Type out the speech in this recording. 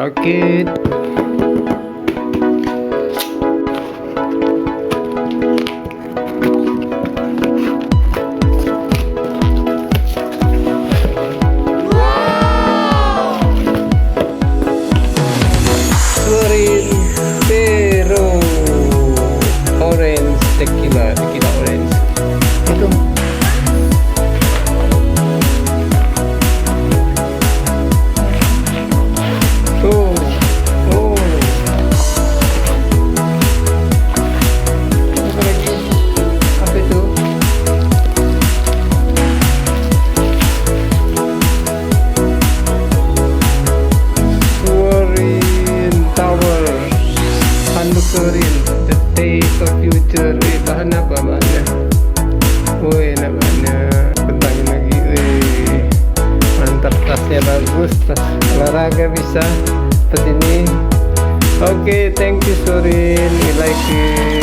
Oke. Suorin Pero Orange Tequila Orange. Itu tuh. Oh. Apa lagi? Apa itu? Suorin Tower handuk Suorin, the taste of future. Bahan apa bahannya? Woi, enak banget. Kentangin lagi. Wih, mantap, tasnya bagus, tas olahraga bisa seperti ini. Oke, thank you Suorin, we like it.